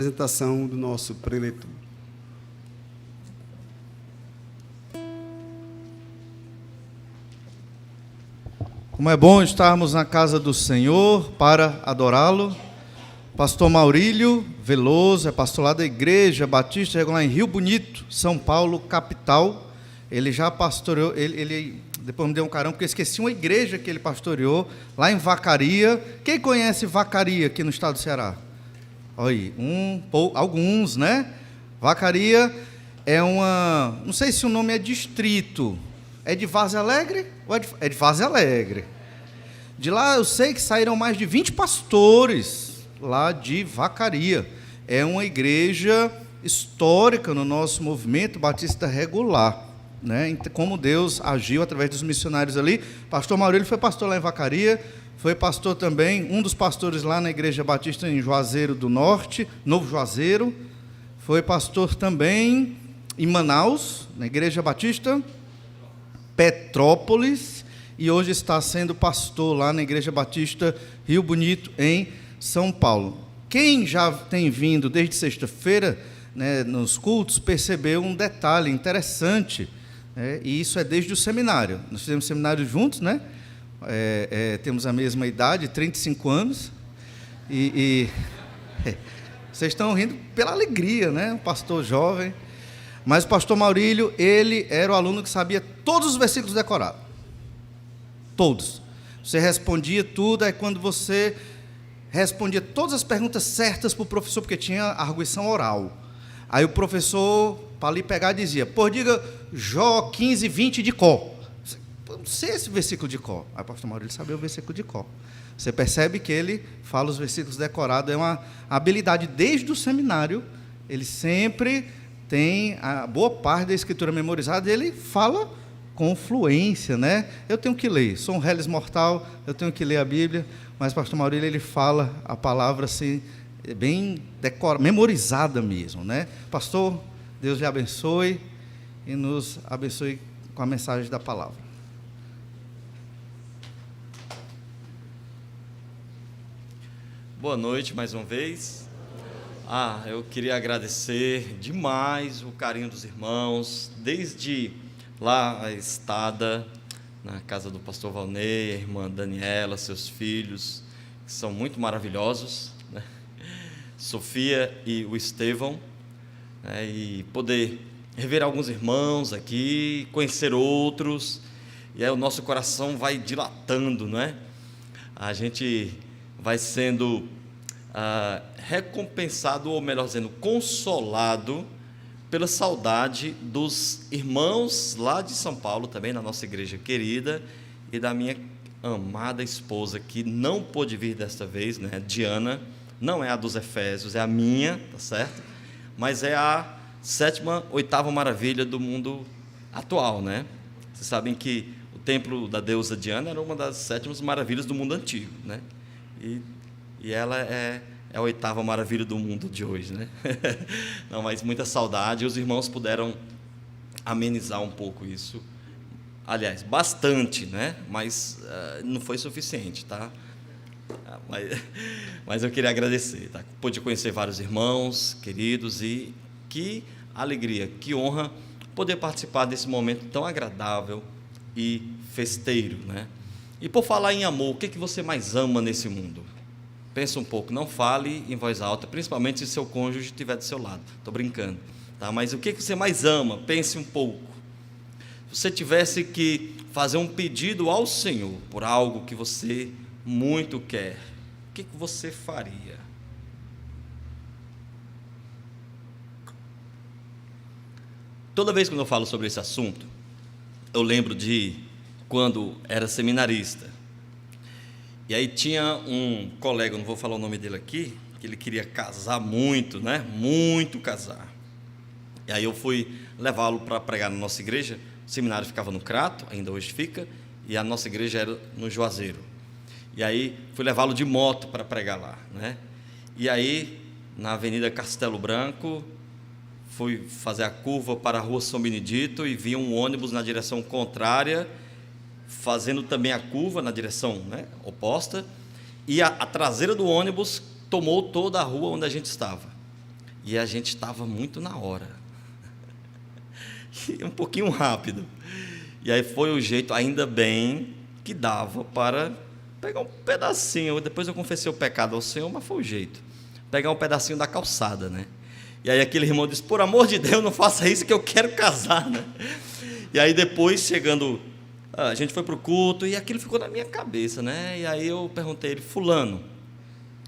Apresentação do nosso preletor. Como é bom estarmos na casa do Senhor para adorá-lo. Pastor Maurílio Veloso é pastor lá da Igreja Batista Regular em Rio Bonito, São Paulo, capital. Ele já pastoreou, ele depois me deu um carão, porque eu esqueci uma igreja que ele pastoreou, lá em Vacaria. Quem conhece Vacaria aqui no estado do Ceará? Olha aí, alguns, né? Vacaria é uma... Não sei se o nome é distrito. É de Várzea Alegre? Ou é de Várzea Alegre? De lá eu sei que saíram mais de 20 pastores lá de Vacaria. É uma igreja histórica no nosso movimento batista regular, né? Como Deus agiu através dos missionários ali. Pastor Maurílio foi pastor lá em Vacaria, foi pastor também, um dos pastores lá na Igreja Batista em Juazeiro do Norte, Novo Juazeiro. Foi pastor também em Manaus, na Igreja Batista Petrópolis, e hoje está sendo pastor lá na Igreja Batista Rio Bonito, em São Paulo. Quem já tem vindo desde sexta-feira, né, nos cultos, percebeu um detalhe interessante, e isso é desde o seminário. Nós fizemos seminário juntos, né? Temos a mesma idade, 35 anos, vocês estão rindo pela alegria, né? Um pastor jovem. Mas o pastor Maurílio, ele era o aluno que sabia todos os versículos decorados. Todos. Você respondia tudo, aí quando você respondia todas as perguntas certas para o professor, porque tinha arguição oral. Aí o professor, para lhe pegar, dizia, diga Jó 15, 20 de cor. Eu não sei esse versículo de cor. Aí o pastor Maurílio sabia o versículo de cor. Você percebe que ele fala os versículos decorados, é uma habilidade desde o seminário, ele sempre tem a boa parte da escritura memorizada, ele fala com fluência, né? Eu tenho que ler, sou um reles mortal, eu tenho que ler a Bíblia, mas o pastor Maurílio, ele fala a palavra assim, bem memorizada mesmo, né? Pastor, Deus lhe abençoe e nos abençoe com a mensagem da palavra. Boa noite mais uma vez. Eu queria agradecer demais o carinho dos irmãos, desde lá a estada na casa do pastor Valnei, a irmã Daniela, seus filhos, que são muito maravilhosos, né? Sofia e o Estevão, né? E poder rever alguns irmãos aqui, conhecer outros, e aí o nosso coração vai dilatando, né? A gente vai sendo recompensado, ou melhor dizendo, consolado pela saudade dos irmãos lá de São Paulo, também na nossa igreja querida, e da minha amada esposa, que não pôde vir desta vez, né? Diana, não é a dos Efésios, é a minha, tá certo? Mas é a oitava maravilha do mundo atual, né? Vocês sabem que o templo da deusa Diana era uma das 7 maravilhas do mundo antigo, né? E ela é a oitava maravilha do mundo de hoje, né? Não, mas muita saudade. Os irmãos puderam amenizar um pouco isso. Aliás, bastante, né? Mas não foi suficiente, tá? Mas eu queria agradecer, tá? Pude conhecer vários irmãos queridos, e que alegria, que honra poder participar desse momento tão agradável e festeiro, né? E por falar em amor, o que você mais ama nesse mundo? Pensa um pouco, não fale em voz alta, principalmente se seu cônjuge estiver do seu lado. Estou brincando, tá? Mas o que você mais ama? Pense um pouco. Se você tivesse que fazer um pedido ao Senhor por algo que você muito quer, o que você faria? Toda vez que eu falo sobre esse assunto, eu lembro de quando era seminarista. E aí tinha um colega, não vou falar o nome dele aqui, que ele queria casar muito, né? Muito casar. E aí eu fui levá-lo para pregar na nossa igreja. O seminário ficava no Crato, ainda hoje fica, e a nossa igreja era no Juazeiro. E aí fui levá-lo de moto para pregar lá, né? E aí, na Avenida Castelo Branco, fui fazer a curva para a Rua São Benedito e vi um ônibus na direção contrária, fazendo também a curva na direção, né, oposta, e a traseira do ônibus tomou toda a rua onde a gente estava. e a gente estava muito na hora, e um pouquinho rápido, e aí foi o jeito, ainda bem que dava para pegar um pedacinho, depois eu confessei o pecado ao Senhor, mas foi o jeito, pegar um pedacinho da calçada, né? E aí aquele irmão disse, por amor de Deus, não faça isso que eu quero casar, né? E aí depois, chegando, a gente foi para o culto, e aquilo ficou na minha cabeça, né? E aí eu perguntei a ele, fulano,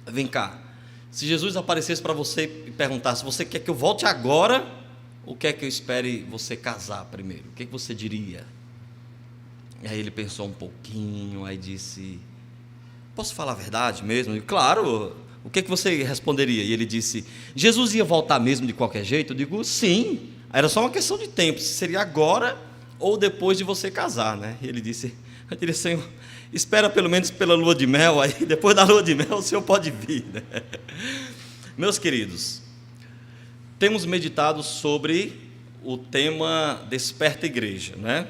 vem cá, se Jesus aparecesse para você e perguntasse, você quer que eu volte agora, ou quer que eu espere você casar primeiro? O que você diria? E aí ele pensou um pouquinho, aí disse, posso falar a verdade mesmo? E, claro, o que você responderia? E ele disse, Jesus ia voltar mesmo de qualquer jeito? Eu digo, sim, era só uma questão de tempo, se seria agora ou depois de você casar, né? E ele disse, eu diria, Senhor, espera pelo menos pela lua de mel, aí depois da lua de mel o Senhor pode vir, né? Meus queridos, temos meditado sobre o tema Desperta Igreja, né?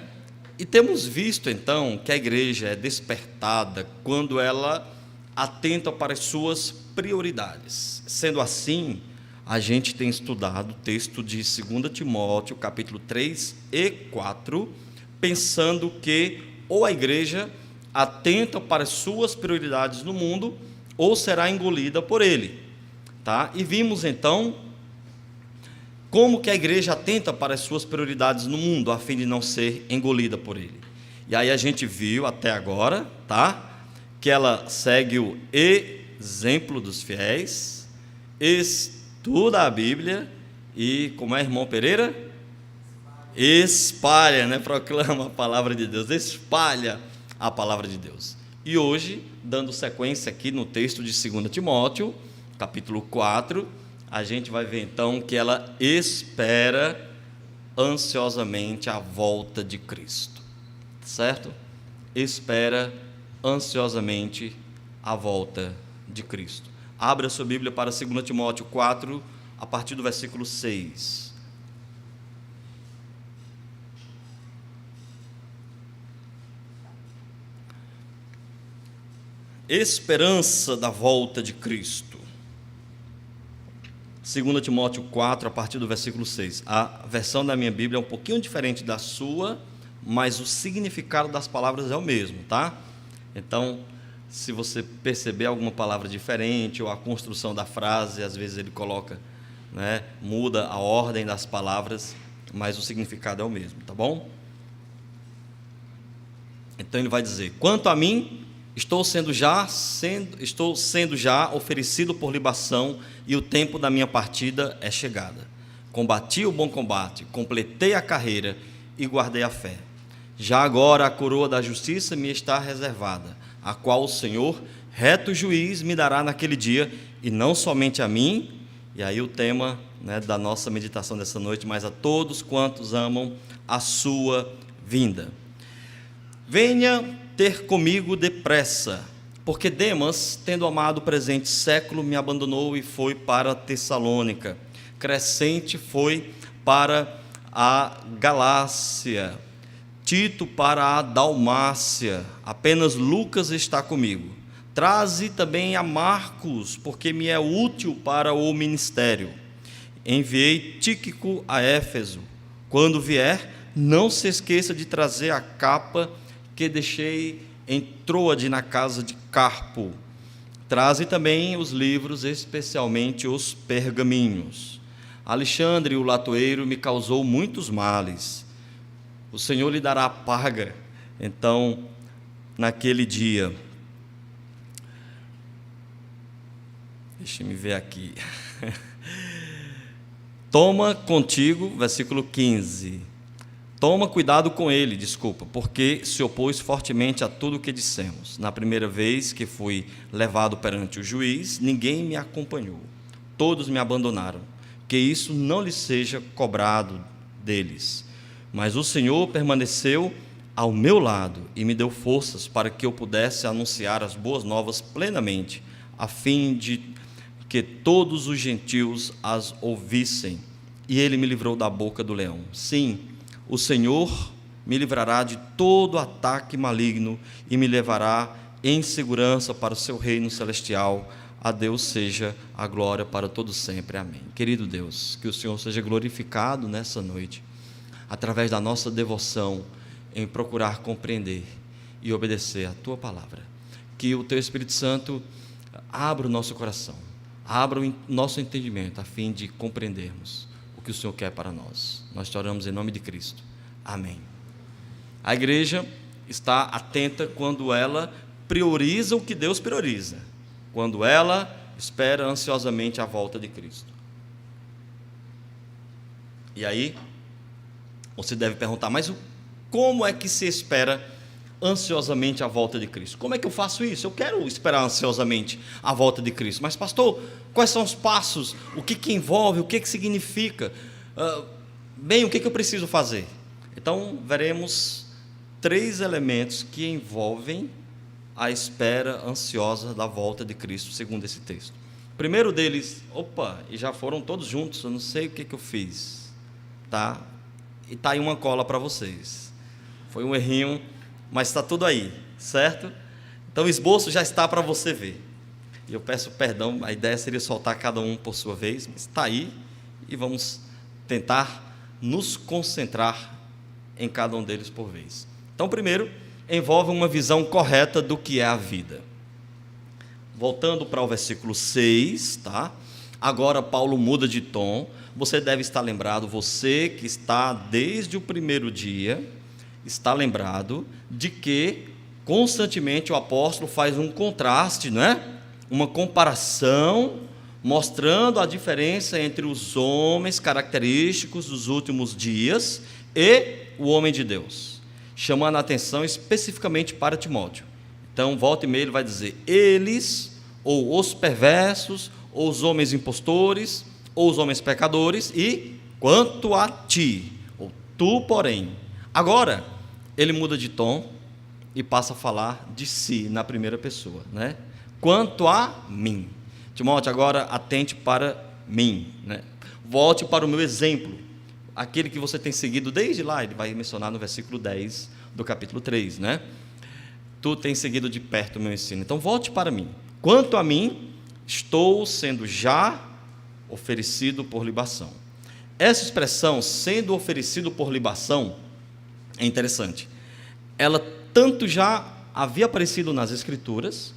E temos visto então que a igreja é despertada quando ela atenta para as suas prioridades. Sendo assim, a gente tem estudado o texto de 2 Timóteo, capítulo 3 e 4, pensando que ou a igreja atenta para as suas prioridades no mundo, ou será engolida por ele. Tá? E vimos então como que a igreja atenta para as suas prioridades no mundo, a fim de não ser engolida por ele. E aí a gente viu até agora, tá? Que ela segue o exemplo dos fiéis, estuda a Bíblia e, como é, irmão Pereira? Espalha, né? Proclama a palavra de Deus, espalha a palavra de Deus. E hoje, dando sequência aqui no texto de 2 Timóteo, capítulo 4, a gente vai ver então que ela espera ansiosamente a volta de Cristo, certo? Espera ansiosamente a volta de Cristo. Abra sua Bíblia para 2 Timóteo 4, a partir do versículo 6. Esperança da volta de Cristo. 2 Timóteo 4, a partir do versículo 6. A versão da minha Bíblia é um pouquinho diferente da sua, mas o significado das palavras é o mesmo, tá? Então, se você perceber alguma palavra diferente, ou a construção da frase, às vezes ele coloca, né, muda a ordem das palavras, mas o significado é o mesmo, tá bom? Então ele vai dizer, quanto a mim, estou sendo já oferecido por libação, e o tempo da minha partida é chegada. Combati o bom combate, completei a carreira e guardei a fé. Já agora a coroa da justiça me está reservada, a qual o Senhor, reto juiz, me dará naquele dia, e não somente a mim, e aí o tema, né, da nossa meditação dessa noite, mas a todos quantos amam a sua vinda. Venha ter comigo depressa, porque Demas, tendo amado o presente século, me abandonou e foi para Tessalônica. Crescente foi para a Galácia, Tito para a Dalmácia, apenas Lucas está comigo. Traze também a Marcos, porque me é útil para o ministério. Enviei Tíquico a Éfeso. Quando vier, não se esqueça de trazer a capa que deixei em Troade na casa de Carpo. Traze também os livros, especialmente os pergaminhos. Alexandre, o latoeiro, me causou muitos males. O Senhor lhe dará paga, então, naquele dia. Deixa-me ver aqui. Toma contigo, versículo 15. Toma cuidado com ele, porque se opôs fortemente a tudo o que dissemos. Na primeira vez que fui levado perante o juiz, ninguém me acompanhou. Todos me abandonaram. Que isso não lhe seja cobrado deles. Mas o Senhor permaneceu ao meu lado e me deu forças para que eu pudesse anunciar as boas novas plenamente, a fim de que todos os gentios as ouvissem. E ele me livrou da boca do leão. Sim, o Senhor me livrará de todo ataque maligno e me levará em segurança para o seu reino celestial, A Deus seja a glória para todos sempre. Amém. Querido Deus, que o Senhor seja glorificado nessa noite, através da nossa devoção em procurar compreender e obedecer a Tua palavra. Que o Teu Espírito Santo abra o nosso coração, abra o nosso entendimento, a fim de compreendermos o que o Senhor quer para nós. Nós te oramos em nome de Cristo. Amém. A igreja está atenta quando ela prioriza o que Deus prioriza, quando ela espera ansiosamente a volta de Cristo. E aí, você deve perguntar, mas como é que se espera ansiosamente a volta de Cristo? Como é que eu faço isso? Eu quero esperar ansiosamente a volta de Cristo, mas pastor, quais são os passos? O que envolve? O que significa? Bem, o que eu preciso fazer? Então, veremos 3 elementos que envolvem a espera ansiosa da volta de Cristo, segundo esse texto. O primeiro deles, e já foram todos juntos, eu não sei o que eu fiz, tá? E tá aí uma cola para vocês. Foi um errinho, mas está tudo aí, certo? Então o esboço já está para você ver. E eu peço perdão, a ideia seria soltar cada um por sua vez, mas está aí e vamos tentar nos concentrar em cada um deles por vez. Então, primeiro, envolve uma visão correta do que é a vida. Voltando para o versículo 6, tá? Agora Paulo muda de tom. Você deve estar lembrado, você que está desde o primeiro dia, está lembrado de que constantemente o apóstolo faz um contraste, não é? Uma comparação, mostrando a diferença entre os homens característicos dos últimos dias e o homem de Deus, chamando a atenção especificamente para Timóteo. Então, volta e meia ele vai dizer, eles, ou os perversos, ou os homens impostores, ou os homens pecadores, e quanto a ti, ou tu, porém. Agora, ele muda de tom e passa a falar de si na primeira pessoa, né? Quanto a mim. Timóteo, agora atente para mim, né? Volte para o meu exemplo, aquele que você tem seguido desde lá, ele vai mencionar no versículo 10 do capítulo 3, né? Tu tens seguido de perto o meu ensino, então volte para mim. Quanto a mim, estou sendo já oferecido por libação. Essa expressão, sendo oferecido por libação, é interessante. Ela tanto já havia aparecido nas Escrituras,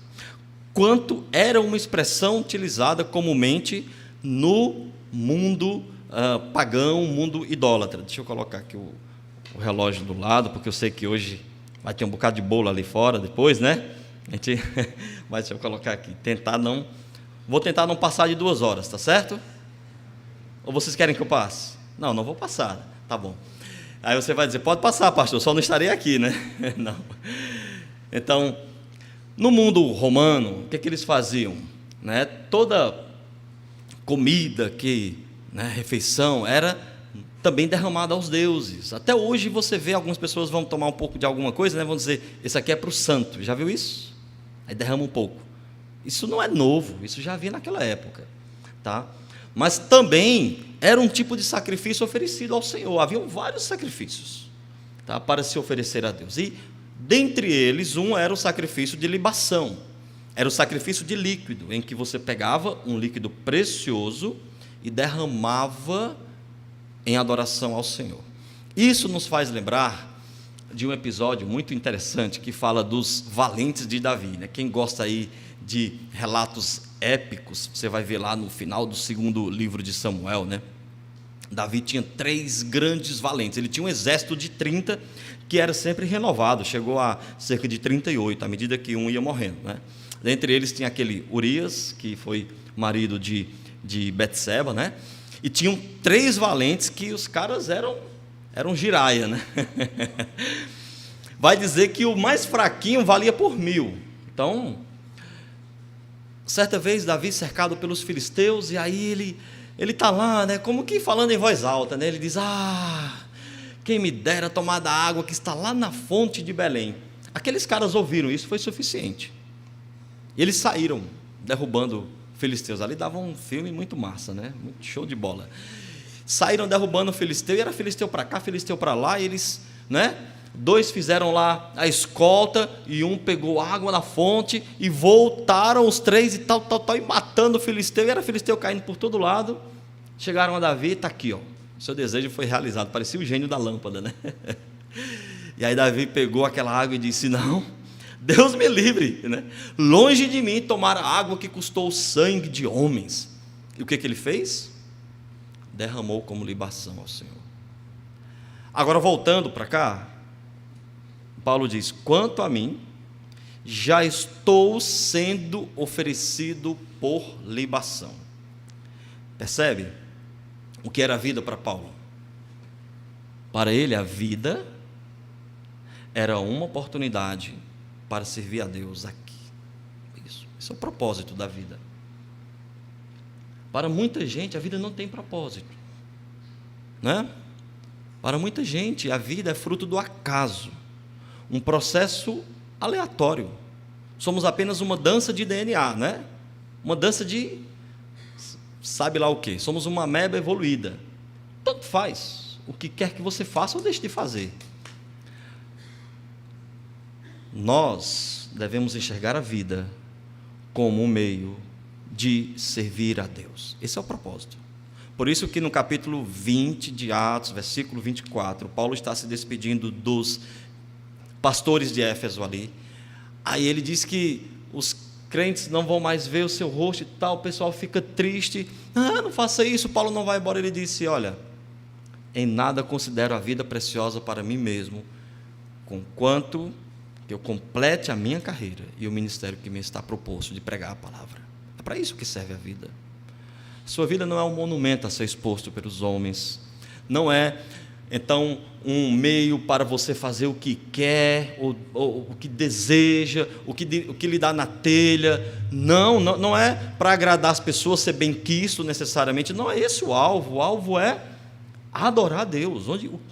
quanto era uma expressão utilizada comumente no mundo pagão, mundo idólatra. Deixa eu colocar aqui o relógio do lado, porque eu sei que hoje vai ter um bocado de bolo ali fora depois, né? Mas deixa eu colocar aqui. Vou tentar não passar de 2 horas, tá certo? Ou vocês querem que eu passe? Não vou passar, tá bom. Aí você vai dizer, pode passar, pastor, só não estarei aqui, né? Não. Então, no mundo romano, o que eles faziam? Né? Toda comida, refeição, era também derramada aos deuses. Até hoje você vê algumas pessoas vão tomar um pouco de alguma coisa, né? Vão dizer, esse aqui é para o santo. Já viu isso? Aí derrama um pouco. Isso não é novo, isso já havia naquela época, tá? Mas também era um tipo de sacrifício oferecido ao Senhor. Haviam vários sacrifícios, tá? Para se oferecer a Deus. E dentre eles, um era o sacrifício de libação. Era o sacrifício de líquido, em que você pegava um líquido precioso e derramava em adoração ao Senhor. Isso nos faz lembrar de um episódio muito interessante que fala dos valentes de Davi, né? Quem gosta aí de relatos épicos, você vai ver lá no final do 2º livro de Samuel, né? Davi tinha 3 grandes valentes. Ele tinha um exército de 30 que era sempre renovado, chegou a cerca de 38, à medida que um ia morrendo, né? Dentre eles tinha aquele Urias, que foi marido de Betseba, né? E tinham 3 valentes que os caras eram giraia, né? Vai dizer que o mais fraquinho valia por 1000. Então, certa vez Davi cercado pelos filisteus, e aí ele está lá, né? Como que falando em voz alta, né? Ele diz, quem me dera tomar da água que está lá na fonte de Belém. Aqueles caras ouviram isso, foi suficiente. E eles saíram derrubando filisteus. Ali dava um filme muito massa, né? Muito show de bola. Saíram derrubando o filisteu, e era filisteu para cá, filisteu para lá, e eles, né? 2 fizeram lá a escolta, e um pegou água na fonte, e voltaram os 3 e tal, e matando o filisteu, e era filisteu caindo por todo lado. Chegaram a Davi, está aqui, ó, seu desejo foi realizado. Parecia o gênio da lâmpada, né? E aí Davi pegou aquela água e disse: não, Deus me livre, né? Longe de mim tomar a água que custou o sangue de homens. E o que ele fez? Derramou como libação ao Senhor. Agora, voltando para cá, Paulo diz: quanto a mim, já estou sendo oferecido por libação. Percebe o que era a vida para Paulo? Para ele, a vida era uma oportunidade para servir a Deus aqui. Esse é o propósito da vida. Para muita gente, a vida não tem propósito, né? Para muita gente, a vida é fruto do acaso, um processo aleatório. Somos apenas uma dança de DNA, né? Uma dança de sabe lá o quê? Somos uma ameba evoluída. Tanto faz o que quer que você faça ou deixe de fazer. Nós devemos enxergar a vida como um meio de servir a Deus. Esse é o propósito. Por isso que no capítulo 20 de Atos, versículo 24, Paulo está se despedindo dos pastores de Éfeso ali. Aí ele diz que os crentes não vão mais ver o seu rosto e tal, o pessoal fica triste. Não faça isso, Paulo não vai embora. Ele disse: olha, em nada considero a vida preciosa para mim mesmo, conquanto que eu complete a minha carreira e o ministério que me está proposto de pregar a palavra. É para isso que serve a vida. Sua vida não é um monumento a ser exposto pelos homens, não é, então, um meio para você fazer o que quer, ou o que deseja, o que lhe dá na telha. Não é para agradar as pessoas, ser bem-quisto necessariamente. Não é esse o alvo é adorar a Deus,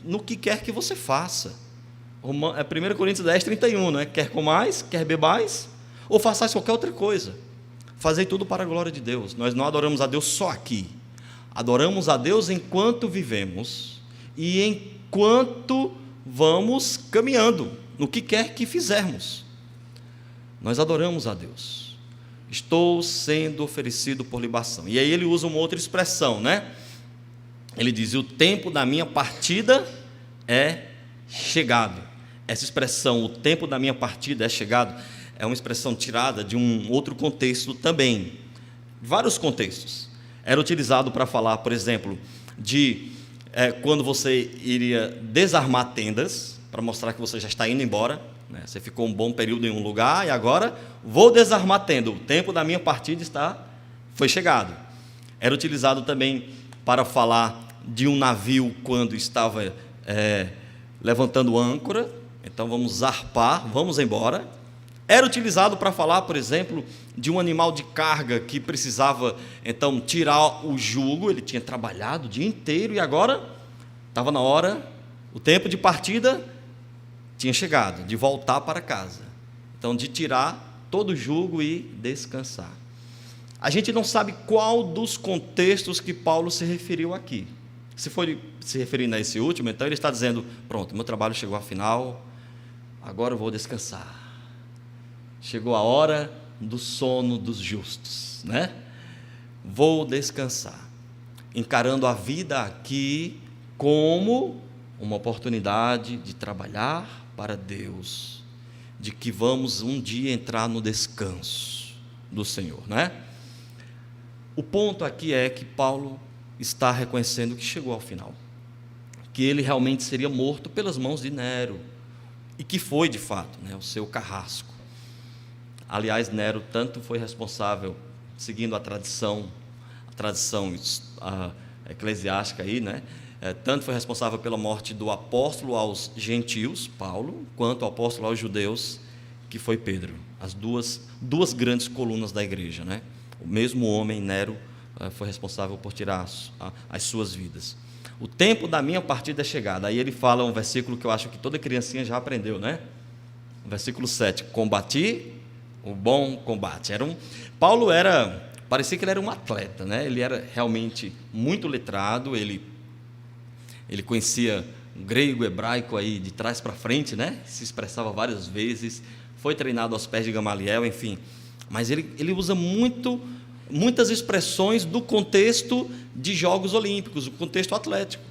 no que quer que você faça. É 1 Coríntios 10, 31, né? Quer comais, quer bebais, ou façais qualquer outra coisa, fazei tudo para a glória de Deus. Nós não adoramos a Deus só aqui, adoramos a Deus enquanto vivemos e enquanto vamos caminhando, no que quer que fizermos, nós adoramos a Deus. Estou sendo oferecido por libação. E aí ele usa uma outra expressão, né? Ele diz: o tempo da minha partida é chegado. Essa expressão, o tempo da minha partida é chegado, é uma expressão tirada de um outro contexto também, vários contextos. Era utilizado para falar, por exemplo, de quando você iria desarmar tendas, para mostrar que você já está indo embora, né? Você ficou um bom período em um lugar e agora vou desarmar a tenda, o tempo da minha partida foi chegado. Era utilizado também para falar de um navio quando estava levantando âncora, então vamos zarpar, vamos embora. Era utilizado para falar, por exemplo, de um animal de carga que precisava, então, tirar o jugo. Ele tinha trabalhado o dia inteiro e agora estava na hora, o tempo de partida tinha chegado, de voltar para casa. Então, de tirar todo o jugo e descansar. A gente não sabe qual dos contextos que Paulo se referiu aqui. Se for se referindo a esse último, então ele está dizendo: pronto, meu trabalho chegou ao final, agora eu vou descansar. Chegou a hora do sono dos justos, né? Vou descansar, encarando a vida aqui como uma oportunidade de trabalhar para Deus, de que vamos um dia entrar no descanso do Senhor, né? O ponto aqui é que Paulo está reconhecendo que chegou ao final, que ele realmente seria morto pelas mãos de Nero, e que foi de fato, né, o seu carrasco. Aliás, Nero tanto foi responsável, seguindo a tradição eclesiástica aí, né? Tanto foi responsável pela morte do apóstolo aos gentios, Paulo, quanto o apóstolo aos judeus, que foi Pedro. As duas grandes colunas da igreja, né? O mesmo homem, Nero, foi responsável por tirar as suas vidas. O tempo da minha partida é chegado. Aí ele fala um versículo que eu acho que toda criancinha já aprendeu, né? Versículo 7, combati o bom combate. Paulo parecia que ele era um atleta, né? Ele era realmente muito letrado, ele conhecia um grego, hebraico aí de trás para frente, né? Se expressava várias vezes, foi treinado aos pés de Gamaliel, enfim. Mas ele usa muitas expressões do contexto de Jogos Olímpicos, o contexto atlético.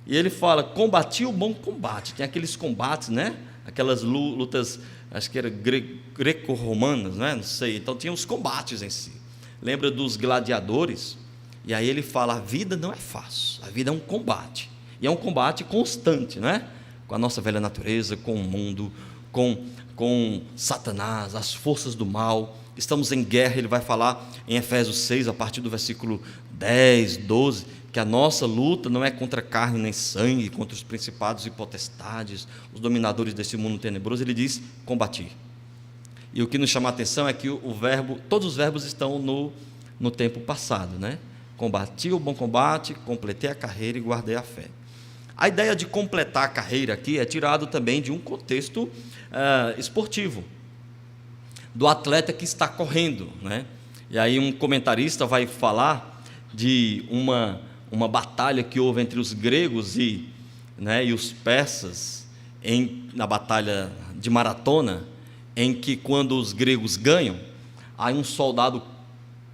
E ele fala, combati o bom combate. Tem aqueles combates, né? Aquelas lutas, acho que eram greco-romanas, né? Não sei. Então tinha os combates em si. Lembra dos gladiadores? E aí ele fala, a vida não é fácil, a vida é um combate. E é um combate constante, né? Com a nossa velha natureza, com o mundo, com Satanás, as forças do mal. Estamos em guerra, ele vai falar em Efésios 6, a partir do versículo 10, 12, que a nossa luta não é contra carne nem sangue, contra os principados e potestades, os dominadores desse mundo tenebroso. Ele diz, combati. E o que nos chama a atenção é que todos os verbos estão no tempo passado, né? Combati o bom combate, completei a carreira e guardei a fé. A ideia de completar a carreira aqui é tirado também de um contexto esportivo, do atleta que está correndo, né? E aí um comentarista vai falar de uma batalha que houve entre os gregos e os persas, na batalha de maratona, em que quando os gregos ganham, aí um soldado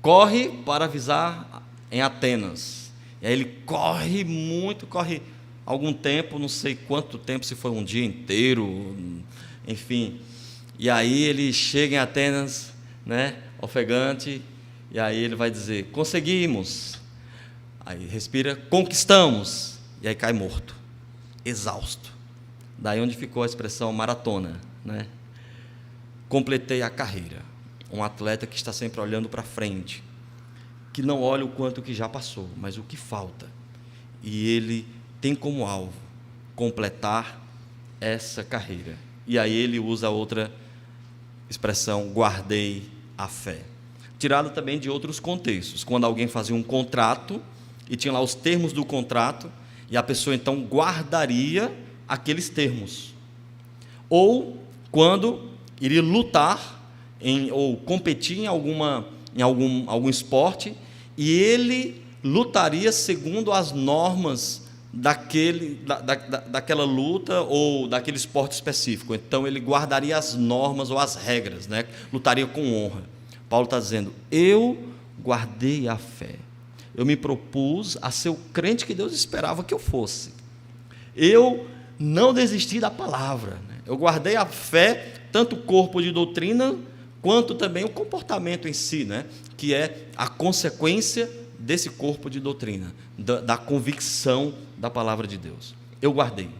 corre para avisar em Atenas. E aí ele corre muito, corre algum tempo, não sei quanto tempo, se foi um dia inteiro, enfim. E aí ele chega em Atenas, né, ofegante, e aí ele vai dizer, conseguimos. Aí respira, conquistamos. E aí cai morto, exausto. Daí onde ficou a expressão maratona, né? Completei a carreira. Um atleta que está sempre olhando para frente, que não olha o quanto que já passou, mas o que falta. E ele tem como alvo completar essa carreira. E aí ele usa outra expressão, guardei a fé. Tirado também de outros contextos, quando alguém fazia um contrato e tinha lá os termos do contrato, e a pessoa então guardaria aqueles termos. Ou quando iria lutar ou competir em algum esporte, e ele lutaria segundo as normas daquela luta ou daquele esporte específico. Então ele guardaria as normas ou as regras, né? Lutaria com honra. Paulo está dizendo, eu guardei a fé, eu me propus a ser o crente que Deus esperava que eu fosse, eu não desisti da palavra, né? Eu guardei a fé, tanto o corpo de doutrina quanto também o comportamento em si, né? Que é a consequência desse corpo de doutrina, da convicção da palavra de Deus. Eu guardei.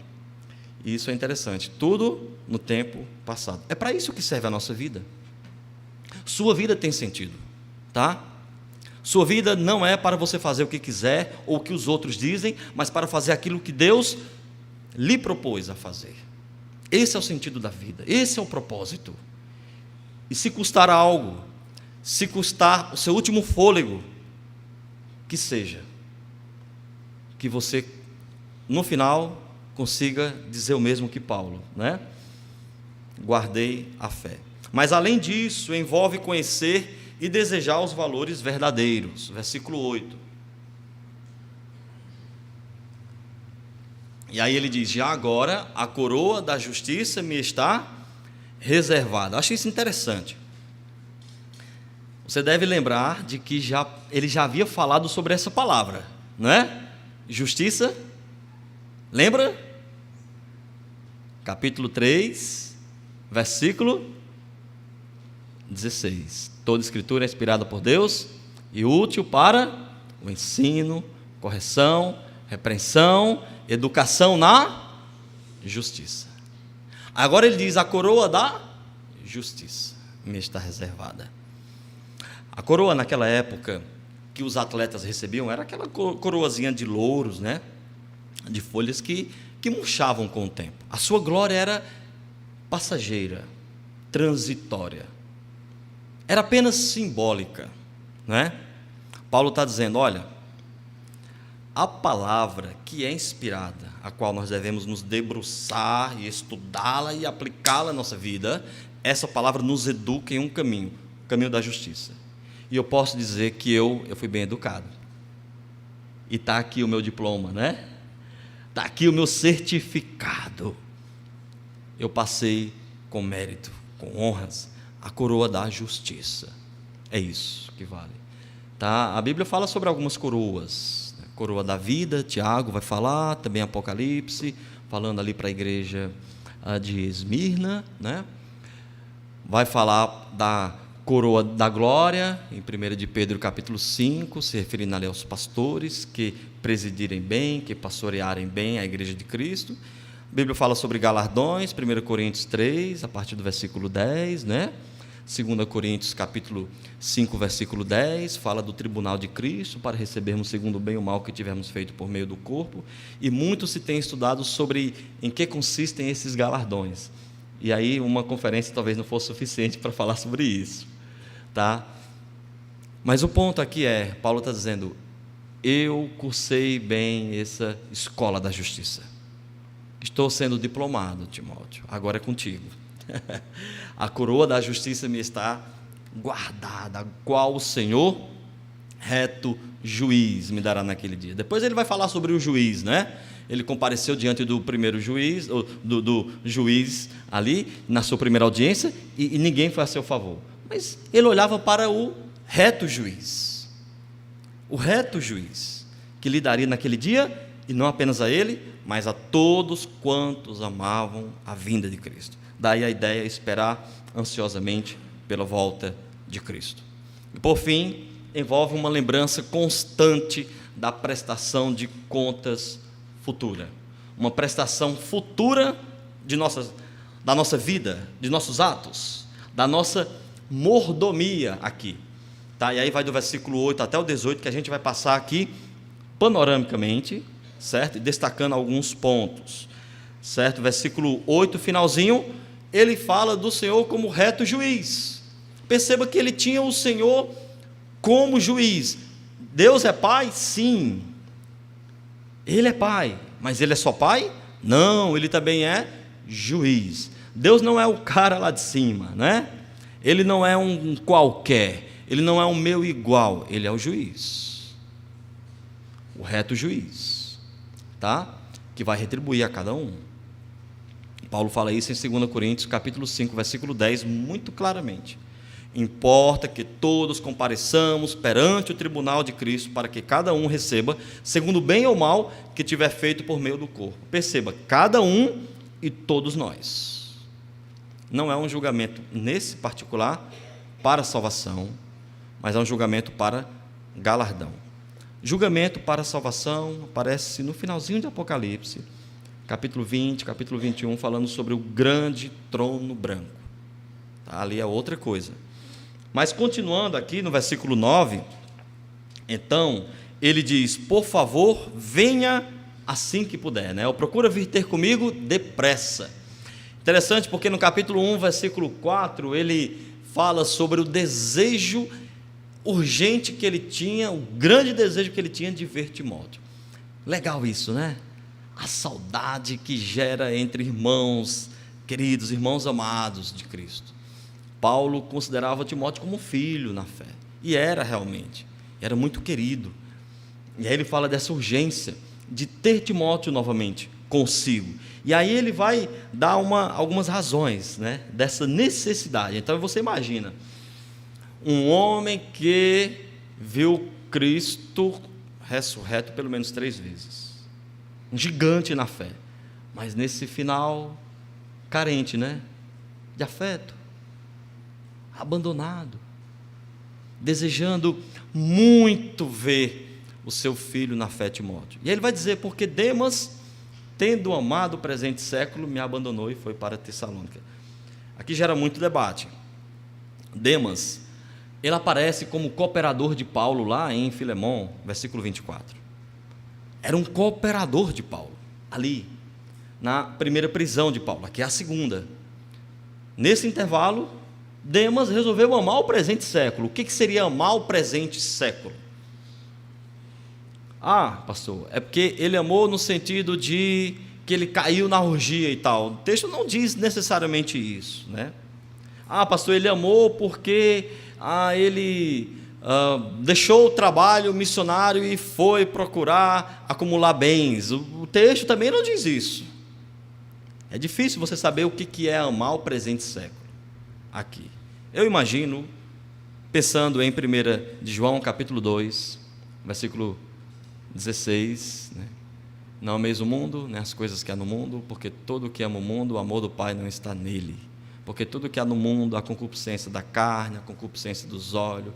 E isso é interessante. Tudo no tempo passado. É para isso que serve a nossa vida. Sua vida tem sentido, tá? Sua vida não é para você fazer o que quiser ou o que os outros dizem, mas para fazer aquilo que Deus lhe propôs a fazer. Esse é o sentido da vida. Esse é o propósito. E se custar algo, se custar o seu último fôlego, que seja, que você, no final, consiga dizer o mesmo que Paulo, né? Guardei a fé. Mas, além disso, envolve conhecer e desejar os valores verdadeiros. Versículo 8. E aí ele diz, já agora a coroa da justiça me está reservada. Acho isso interessante. Você deve lembrar de que ele já havia falado sobre essa palavra, não é? Justiça, lembra? Capítulo 3, versículo 16. Toda escritura é inspirada por Deus e útil para o ensino, correção, repreensão, educação na justiça. Agora ele diz, a coroa da justiça me está reservada. A coroa naquela época que os atletas recebiam era aquela coroazinha de louros, né? De folhas que murchavam com o tempo. A sua glória era passageira, transitória. Era apenas simbólica, né? Paulo está dizendo, olha, a palavra que é inspirada, a qual nós devemos nos debruçar e estudá-la e aplicá-la à nossa vida, essa palavra nos educa em um caminho, o caminho da justiça. E eu posso dizer que eu fui bem educado. E está aqui o meu diploma, né? Está aqui o meu certificado. Eu passei com mérito, com honras, a coroa da justiça. É isso que vale. Tá? A Bíblia fala sobre algumas coroas. Coroa da vida, Tiago vai falar, também Apocalipse, falando ali para a igreja de Esmirna, né? Vai falar da coroa da glória, em 1 de Pedro capítulo 5, se referindo ali aos pastores que presidirem bem, que pastorearem bem a igreja de Cristo. A Bíblia fala sobre galardões, 1 Coríntios 3, a partir do versículo 10, né? 2 Coríntios capítulo 5, versículo 10, fala do tribunal de Cristo, para recebermos segundo o bem ou mal que tivermos feito por meio do corpo, e muito se tem estudado sobre em que consistem esses galardões, e aí uma conferência talvez não fosse suficiente para falar sobre isso, tá? Mas o ponto aqui é, Paulo está dizendo, eu cursei bem essa escola da justiça, estou sendo diplomado, Timóteo, agora é contigo. A coroa da justiça me está guardada, qual o Senhor, reto juiz, me dará naquele dia. Depois ele vai falar sobre o juiz, né? Ele compareceu diante do primeiro juiz, do juiz ali, na sua primeira audiência, e ninguém foi a seu favor. Mas ele olhava para o reto juiz, que lhe daria naquele dia, e não apenas a ele, mas a todos quantos amavam a vinda de Cristo. Daí a ideia é esperar ansiosamente pela volta de Cristo. E por fim, envolve uma lembrança constante da prestação de contas futura. Uma prestação futura da nossa vida, de nossos atos, da nossa mordomia aqui. Tá? E aí vai do versículo 8 até o 18, que a gente vai passar aqui panoramicamente, certo? E destacando alguns pontos, certo? Versículo 8, finalzinho, ele fala do Senhor como reto juiz. Perceba que ele tinha o Senhor como juiz. Deus é pai? Sim. Ele é pai, mas ele é só pai? Não, ele também é juiz. Deus não é o cara lá de cima, né? Ele não é um qualquer, ele não é um meu igual, ele é o juiz, o reto juiz, tá? Que vai retribuir a cada um. Paulo fala isso em 2 Coríntios capítulo 5, versículo 10, muito claramente. Importa que todos compareçamos perante o tribunal de Cristo, para que cada um receba, segundo o bem ou mal que tiver feito por meio do corpo. Perceba, cada um e todos nós. Não é um julgamento nesse particular para salvação, mas é um julgamento para galardão. Julgamento para salvação aparece no finalzinho de Apocalipse, capítulo 20, capítulo 21, falando sobre o grande trono branco. Tá, ali é outra coisa. Mas continuando aqui no versículo 9, então, ele diz, por favor, venha assim que puder, né? Procura vir ter comigo depressa. Interessante porque no capítulo 1, versículo 4, ele fala sobre o desejo urgente que ele tinha, o grande desejo que ele tinha de ver Timóteo. Legal isso, né? A saudade que gera entre irmãos queridos, irmãos amados de Cristo. Paulo considerava Timóteo como filho na fé, e era realmente, era muito querido. E aí ele fala dessa urgência de ter Timóteo novamente consigo. E aí ele vai dar algumas razões, né, dessa necessidade. Então você imagina, um homem que viu Cristo ressurreto pelo menos 3 vezes, um gigante na fé, mas nesse final, carente, né, de afeto, abandonado, desejando muito ver o seu filho na fé, Timóteo. E ele vai dizer, porque Demas, tendo amado o presente século, me abandonou e foi para Tessalônica. Aqui gera muito debate. Demas, ele aparece como cooperador de Paulo lá em Filemon, versículo 24. Era um cooperador de Paulo, ali, na primeira prisão de Paulo, aqui é a segunda. Nesse intervalo, Demas resolveu amar o presente século. O que seria amar o presente século? Ah, pastor, é porque ele amou no sentido de que ele caiu na orgia e tal. O texto não diz necessariamente isso, né? Ah, pastor, ele amou porque ele deixou o trabalho missionário e foi procurar acumular bens. O texto também não diz isso. É difícil você saber o que é amar o presente século aqui. Eu imagino, pensando em 1 de João, capítulo 2, versículo 16, né? Não ameis o mundo, nem as coisas que há no mundo, porque todo o que ama o mundo, o amor do Pai não está nele. Porque tudo que há no mundo, a concupiscência da carne, a concupiscência dos olhos,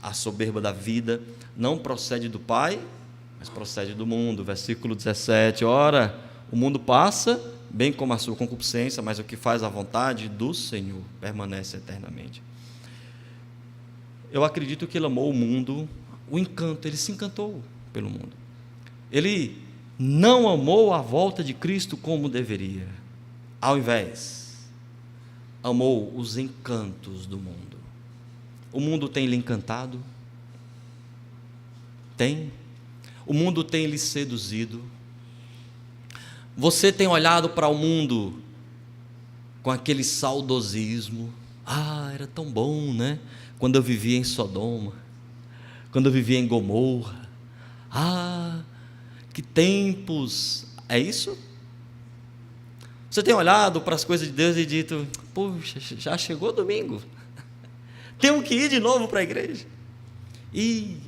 a soberba da vida, não procede do Pai, mas procede do mundo. Versículo 17, ora, o mundo passa, bem como a sua concupiscência, mas o que faz a vontade do Senhor permanece eternamente. Eu acredito que ele amou o mundo, o encanto, ele se encantou pelo mundo. Ele não amou a volta de Cristo como deveria. Ao invés, amou os encantos do mundo. O mundo tem lhe encantado? Tem. O mundo tem lhe seduzido? Você tem olhado para o mundo com aquele saudosismo? Ah, era tão bom, né? Quando eu vivia em Sodoma, quando eu vivia em Gomorra. Ah, que tempos! É isso? Você tem olhado para as coisas de Deus e dito: puxa, já chegou domingo, tenho que ir de novo para a igreja. Ih,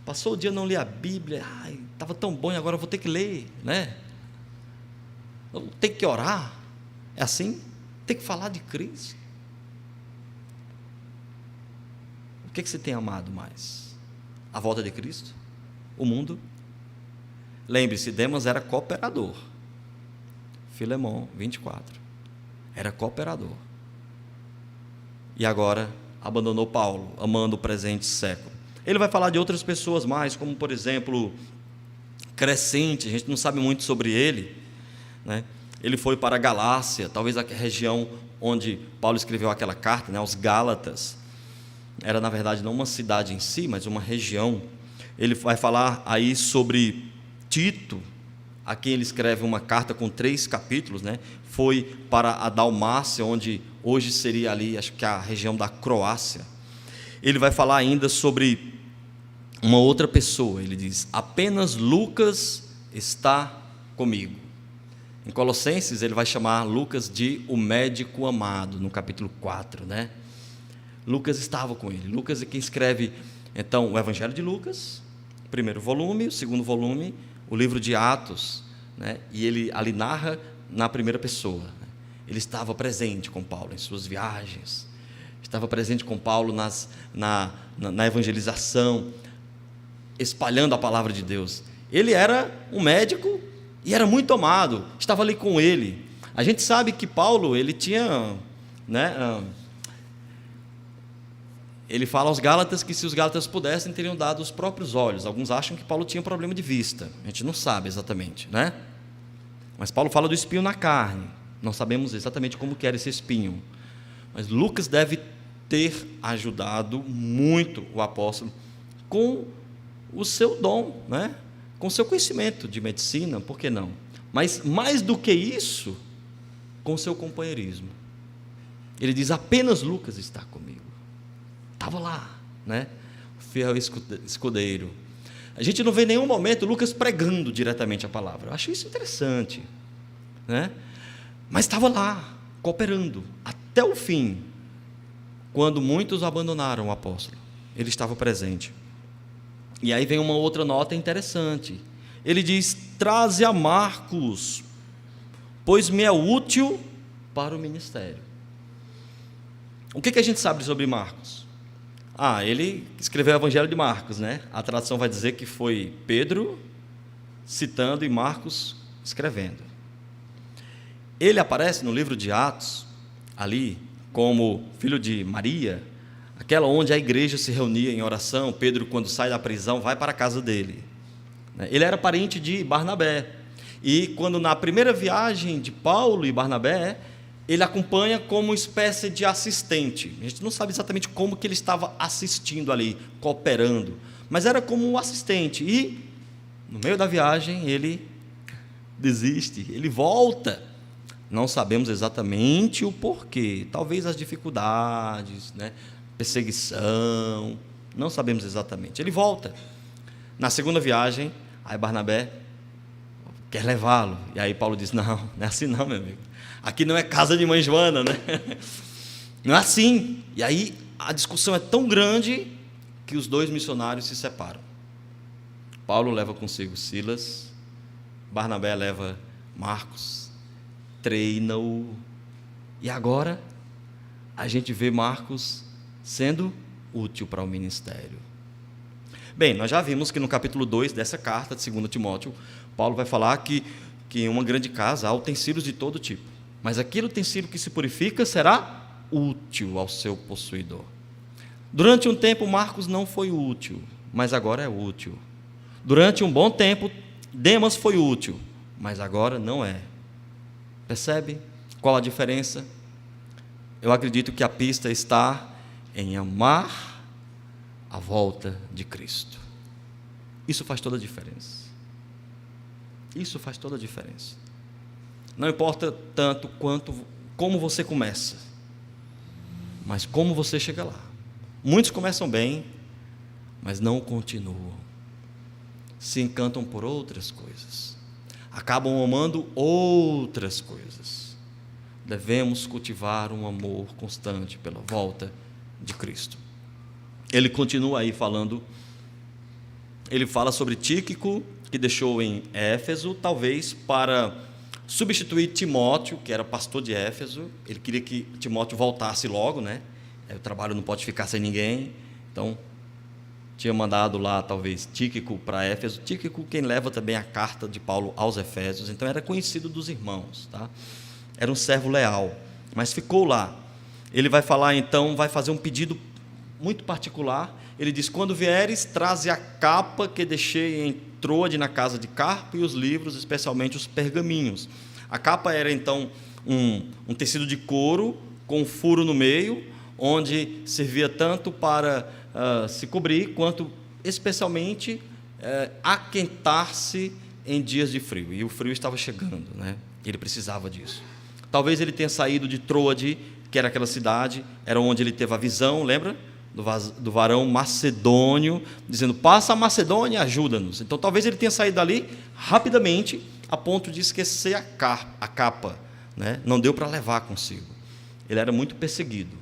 passou o dia, não li a Bíblia, estava tão bom e agora eu vou ter que ler, né? Eu tenho que orar. É assim? Tem que falar de Cristo. O que você tem amado mais? A volta de Cristo? O mundo? Lembre-se, Demas era cooperador. Filemão 24. Era cooperador. E agora abandonou Paulo, amando o presente século. Ele vai falar de outras pessoas mais, como por exemplo, Crescente, a gente não sabe muito sobre ele, né? Ele foi para a Galácia, talvez a região onde Paulo escreveu aquela carta, né, aos Gálatas. Era na verdade não uma cidade em si, mas uma região. Ele vai falar aí sobre Tito, a quem ele escreve uma carta com 3 capítulos, né? Foi para a Dalmácia, onde hoje seria ali, acho que a região da Croácia. Ele vai falar ainda sobre uma outra pessoa. Ele diz: apenas Lucas está comigo. Em Colossenses ele vai chamar Lucas de o médico amado, no capítulo 4, né? Lucas estava com ele. Lucas é quem escreve então o Evangelho de Lucas, o primeiro volume, o segundo volume, o livro de Atos, né? E ele ali narra na primeira pessoa, né? Ele estava presente com Paulo em suas viagens, estava presente com Paulo na evangelização, espalhando a palavra de Deus. Ele era um médico e era muito amado, estava ali com ele. A gente sabe que Paulo, ele tinha, né, ele fala aos Gálatas que se os Gálatas pudessem, teriam dado os próprios olhos. Alguns acham que Paulo tinha problema de vista, a gente não sabe exatamente, né? Mas Paulo fala do espinho na carne, não sabemos exatamente como que era esse espinho, mas Lucas deve ter ajudado muito o apóstolo com o seu dom, né? Com o seu conhecimento de medicina, por que não? Mas mais do que isso, com o seu companheirismo. Ele diz: apenas Lucas está comigo. Estava lá, né? O fiel escudeiro. A gente não vê em nenhum momento Lucas pregando diretamente a palavra. Eu acho isso interessante, né? Mas estava lá, cooperando, até o fim. Quando muitos abandonaram o apóstolo, ele estava presente. E aí vem uma outra nota interessante. Ele diz: traze a Marcos, pois me é útil para o ministério. O que a gente sabe sobre Marcos? Ele escreveu o Evangelho de Marcos, né? A tradução vai dizer que foi Pedro citando e Marcos escrevendo. Ele aparece no livro de Atos, ali, como filho de Maria, aquela onde a igreja se reunia em oração. Pedro, quando sai da prisão, vai para a casa dele. Ele era parente de Barnabé. E quando na primeira viagem de Paulo e Barnabé, ele acompanha como uma espécie de assistente. A gente não sabe exatamente como que ele estava assistindo ali, cooperando, mas era como um assistente. E no meio da viagem ele desiste, ele volta. Não sabemos exatamente o porquê. Talvez as dificuldades, né? Perseguição, Não sabemos exatamente. Ele volta. Na segunda viagem, aí Barnabé quer levá-lo. E aí Paulo diz, não é assim não, meu amigo. Aqui não é casa de mãe Joana, né? Não é assim. E aí a discussão é tão grande que os dois missionários se separam. Paulo leva consigo Silas, Barnabé leva Marcos, treina-o. E agora a gente vê Marcos sendo útil para o ministério. Bem, nós já vimos que no capítulo 2 dessa carta de 2 Timóteo, Paulo vai falar que em uma grande casa há utensílios de todo tipo, mas aquele utensílio que se purifica será útil ao seu possuidor. Durante um tempo Marcos não foi útil, mas agora é útil. Durante um bom tempo Demas foi útil, mas agora não é. Percebe qual a diferença? Eu acredito que a pista está em amar a volta de Cristo. Isso faz toda a diferença. Isso faz toda a diferença. Não importa tanto como você começa, mas como você chega lá. Muitos começam bem, mas não continuam. Se encantam por outras coisas. Acabam amando outras coisas. Devemos cultivar um amor constante pela volta de Cristo. Ele continua aí falando, ele fala sobre Tíquico, que deixou em Éfeso, talvez para substituir Timóteo, que era pastor de Éfeso. Ele queria que Timóteo voltasse logo, né? O trabalho não pode ficar sem ninguém, então tinha mandado lá talvez Tíquico para Éfeso. Tíquico quem leva também a carta de Paulo aos Efésios, então era conhecido dos irmãos, tá? Era um servo leal, mas ficou lá. Ele vai falar então, vai fazer um pedido muito particular. Ele diz, quando vieres, traze a capa que deixei em Troade na casa de Carpo e os livros, especialmente os pergaminhos. A capa era então um tecido de couro com um furo no meio, onde servia tanto para se cobrir, quanto especialmente aquentar-se em dias de frio. E o frio estava chegando, né? Ele precisava disso. Talvez ele tenha saído de Troade, que era aquela cidade, era onde ele teve a visão, lembra? Do varão macedônio, dizendo, passa a Macedônia e ajuda-nos. Então talvez ele tenha saído dali rapidamente, a ponto de esquecer a capa, né? Não deu para levar consigo. Ele era muito perseguido.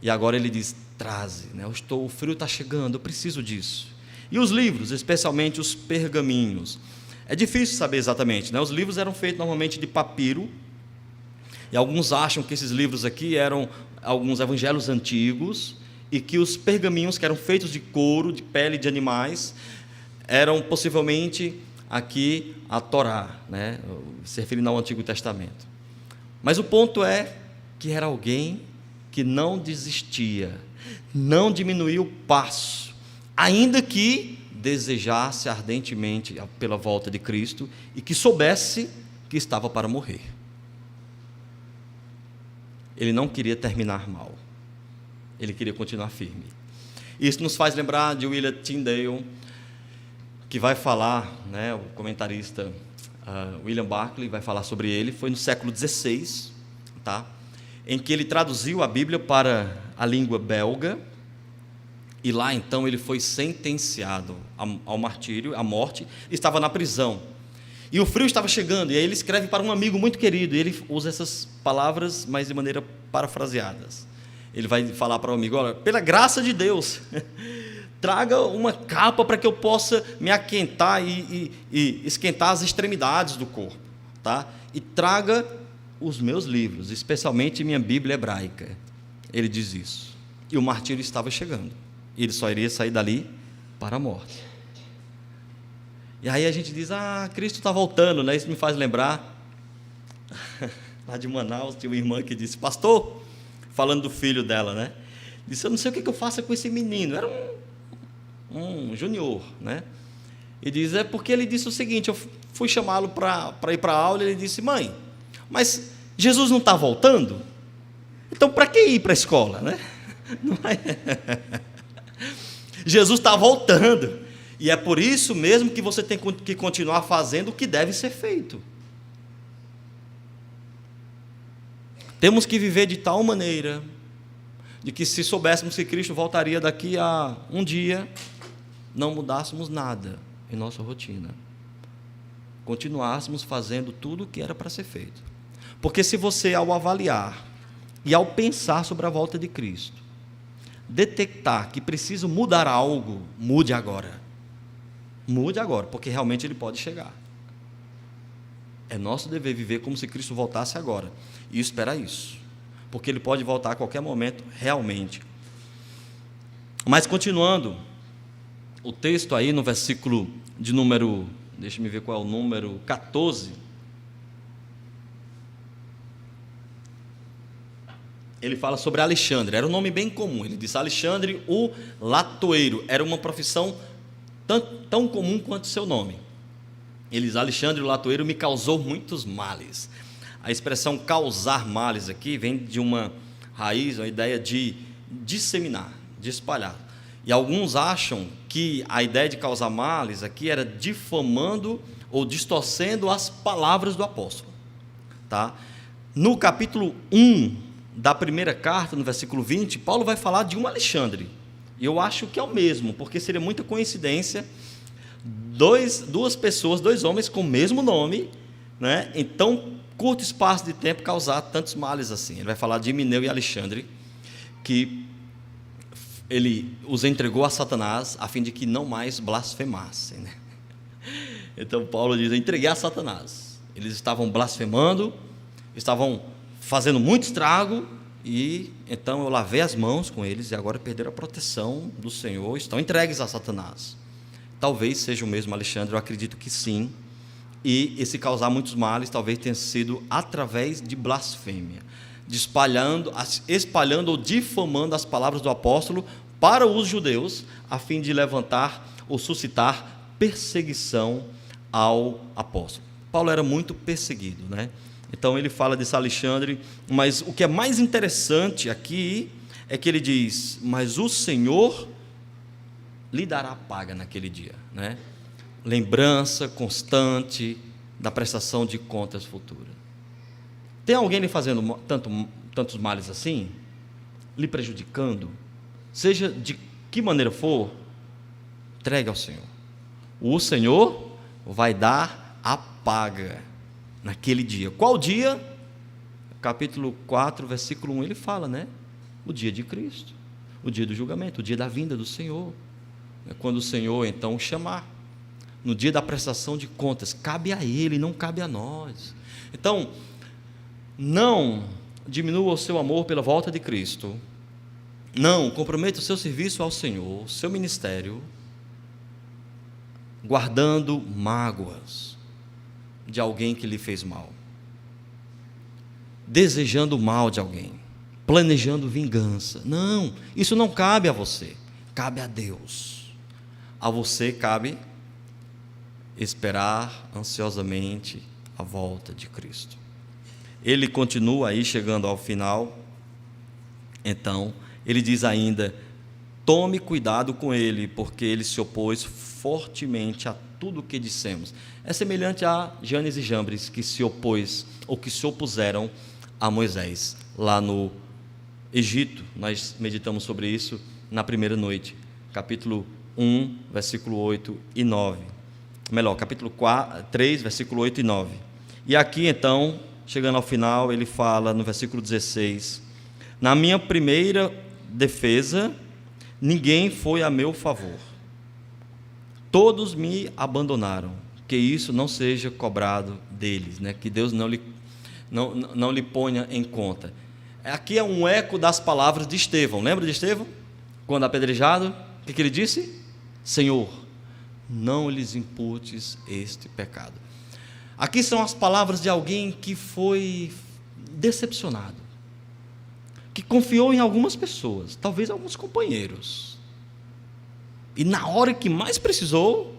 E agora ele diz, traze, né? O frio está chegando, eu preciso disso. E os livros, especialmente os pergaminhos. É difícil saber exatamente, né? Os livros eram feitos normalmente de papiro, e alguns acham que esses livros aqui eram alguns evangelhos antigos, e que os pergaminhos, que eram feitos de couro, de pele de animais, eram possivelmente aqui a Torá, né? Se referindo ao Antigo Testamento. Mas o ponto é que era alguém que não desistia, não diminuía o passo, ainda que desejasse ardentemente pela volta de Cristo e que soubesse que estava para morrer. Ele não queria terminar mal, ele queria continuar firme. Isso nos faz lembrar de William Tyndale, que vai falar, né, o comentarista William Barclay vai falar sobre ele, foi no século XVI, tá? Em que ele traduziu a Bíblia para a língua belga, e lá então ele foi sentenciado ao martírio, à morte, estava na prisão, e o frio estava chegando, e aí ele escreve para um amigo muito querido, e ele usa essas palavras, mas de maneira parafraseadas. Ele vai falar para o amigo, olha, pela graça de Deus, traga uma capa para que eu possa me aquentar e esquentar as extremidades do corpo, tá? E traga os meus livros, especialmente minha Bíblia hebraica. Ele diz isso. E o martírio estava chegando. Ele só iria sair dali para a morte. E aí a gente diz, Cristo está voltando, né? Isso me faz lembrar, lá de Manaus, tinha uma irmã que disse, pastor, falando do filho dela, né? Disse, eu não sei o que eu faço com esse menino. Era um junior, né? E diz, é porque ele disse o seguinte, eu fui chamá-lo para ir para a aula, e ele disse, mãe, mas Jesus não está voltando? Então, para que ir para a escola, né? Não é? Jesus está voltando, e é por isso mesmo que você tem que continuar fazendo o que deve ser feito. Temos que viver de tal maneira de que se soubéssemos que Cristo voltaria daqui a um dia, não mudássemos nada em nossa rotina, continuássemos fazendo tudo o que era para ser feito. Porque se você, ao avaliar e ao pensar sobre a volta de Cristo, detectar que preciso mudar algo, mude agora. Mude agora, porque realmente Ele pode chegar. É nosso dever viver como se Cristo voltasse agora e esperar isso, porque Ele pode voltar a qualquer momento, realmente. Mas continuando, o texto aí no versículo de número, deixa-me ver qual é o número, 14, ele fala sobre Alexandre. Era um nome bem comum. Ele diz: Alexandre o latoeiro. Era uma profissão tão comum quanto seu nome. Ele diz: Alexandre o latoeiro me causou muitos males. A expressão causar males aqui vem de uma raiz, uma ideia de disseminar, de espalhar. E alguns acham que a ideia de causar males aqui era difamando ou distorcendo as palavras do apóstolo. Tá? No capítulo 1 da primeira carta, no versículo 20, Paulo vai falar de um Alexandre. E eu acho que é o mesmo, porque seria muita coincidência duas pessoas, dois homens com o mesmo nome, né, em tão curto espaço de tempo causar tantos males assim. Ele vai falar de Himeneu e Alexandre, que ele os entregou a Satanás a fim de que não mais blasfemassem, né? Então Paulo diz: eu entreguei a Satanás. Eles estavam blasfemando, estavam fazendo muito estrago, e então eu lavei as mãos com eles, e agora perderam a proteção do Senhor, estão entregues a Satanás. Talvez seja o mesmo Alexandre, eu acredito que sim, e esse causar muitos males talvez tenha sido através de blasfêmia, de espalhando ou difamando as palavras do apóstolo para os judeus, a fim de levantar ou suscitar perseguição ao apóstolo. Paulo era muito perseguido, né? Então ele fala desse Alexandre, mas o que é mais interessante aqui é que ele diz: mas o Senhor lhe dará paga naquele dia, né? Lembrança constante da prestação de contas futura. Tem alguém lhe fazendo tantos males assim? Lhe prejudicando? Seja de que maneira for, entregue ao Senhor. O Senhor vai dar a paga naquele dia. Qual dia? Capítulo 4, versículo 1, ele fala, né? O dia de Cristo, o dia do julgamento, o dia da vinda do Senhor. É quando o Senhor, então, chamar. No dia da prestação de contas, cabe a Ele, não cabe a nós. Então, não diminua o seu amor pela volta de Cristo. Não comprometa o seu serviço ao Senhor, o seu ministério, guardando mágoas de alguém que lhe fez mal, desejando o mal de alguém, planejando vingança. Não, isso não cabe a você, cabe a Deus. A você cabe esperar ansiosamente a volta de Cristo. Ele continua aí, chegando ao final. Então, ele diz ainda: tome cuidado com ele, porque ele se opôs fortemente a tudo o que dissemos. É semelhante a Janes e Jambres, que se opôs, ou que se opuseram a Moisés, lá no Egito. Nós meditamos sobre isso na primeira noite, capítulo 1, versículo 8 e 9. Melhor, capítulo 3, versículo 8 e 9. E aqui, então, chegando ao final, ele fala no versículo 16: na minha primeira defesa, ninguém foi a meu favor. Todos me abandonaram. Que isso não seja cobrado deles, né? Que Deus não lhe ponha em conta. Aqui é um eco das palavras de Estevão. Lembra de Estevão? Quando apedrejado, o que ele disse? Senhor, não lhes imputes este pecado. Aqui são as palavras de alguém que foi decepcionado, que confiou em algumas pessoas, talvez alguns companheiros, e na hora que mais precisou,